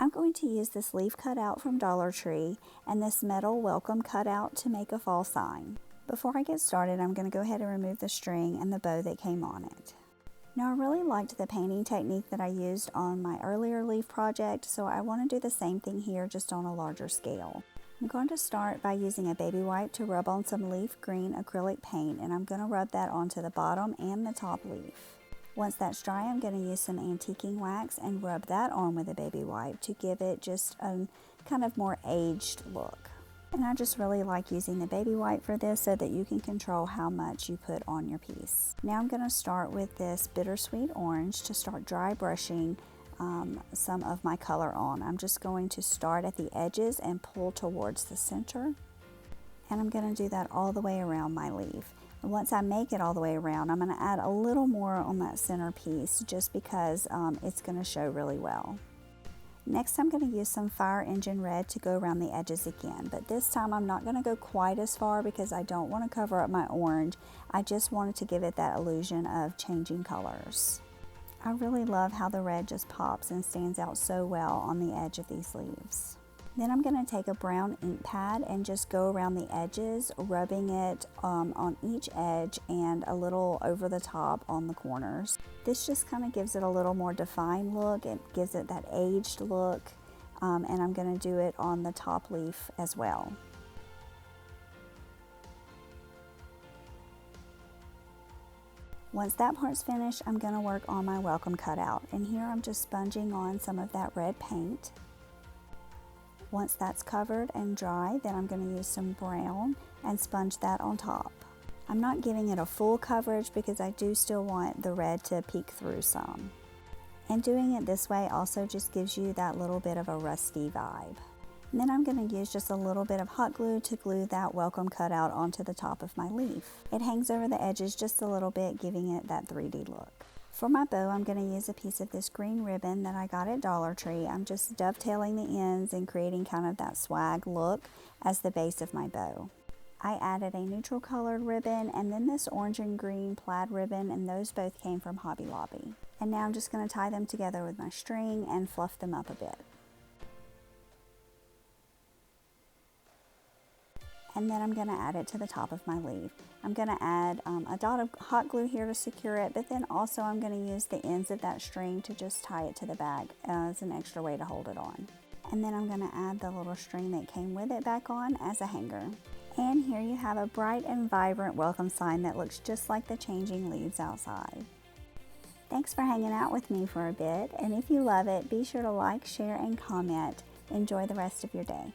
I'm going to use this leaf cutout from Dollar Tree and this metal welcome cutout to make a fall sign. Before I get started, I'm going to go ahead and remove the string and the bow that came on it. Now, I really liked the painting technique that I used on my earlier leaf project, so I want to do the same thing here, just on a larger scale. I'm going to start by using a baby wipe to rub on some leaf green acrylic paint, and I'm going to rub that onto the bottom and the top leaf. Once that's dry, I'm going to use some antiquing wax and rub that on with a baby wipe to give it just a kind of more aged look. And I just really like using the baby wipe for this so that you can control how much you put on your piece. Now I'm going to start with this bittersweet orange to start dry brushing some of my color on. I'm just going to start at the edges and pull towards the center. And I'm going to do that all the way around my leaf. And once I make it all the way around, I'm going to add a little more on that center piece just because it's going to show really well. Next, I'm going to use some Fire Engine Red to go around the edges again, but this time I'm not going to go quite as far because I don't want to cover up my orange. I just wanted to give it that illusion of changing colors. I really love how the red just pops and stands out so well on the edge of these leaves. Then I'm going to take a brown ink pad and just go around the edges, rubbing it on each edge and a little over the top on the corners. This just kind of gives it a little more defined look. It gives it that aged look, and I'm going to do it on the top leaf as well. Once that part's finished, I'm going to work on my welcome cutout, and here I'm just sponging on some of that red paint. Once that's covered and dry, then I'm going to use some brown and sponge that on top. I'm not giving it a full coverage because I do still want the red to peek through some. And doing it this way also just gives you that little bit of a rusty vibe. And then I'm going to use just a little bit of hot glue to glue that welcome cutout onto the top of my leaf. It hangs over the edges just a little bit, giving it that 3D look. For my bow, I'm going to use a piece of this green ribbon that I got at Dollar Tree. I'm just dovetailing the ends and creating kind of that swag look as the base of my bow. I added a neutral colored ribbon and then this orange and green plaid ribbon, and those both came from Hobby Lobby. And now I'm just going to tie them together with my string and fluff them up a bit. And then I'm going to add it to the top of my leaf. I'm going to add a dot of hot glue here to secure it, but then also I'm going to use the ends of that string to just tie it to the bag as an extra way to hold it on. And then I'm going to add the little string that came with it back on as a hanger. And here you have a bright and vibrant welcome sign that looks just like the changing leaves outside. Thanks for hanging out with me for a bit, and if you love it, be sure to like, share, and comment. Enjoy the rest of your day.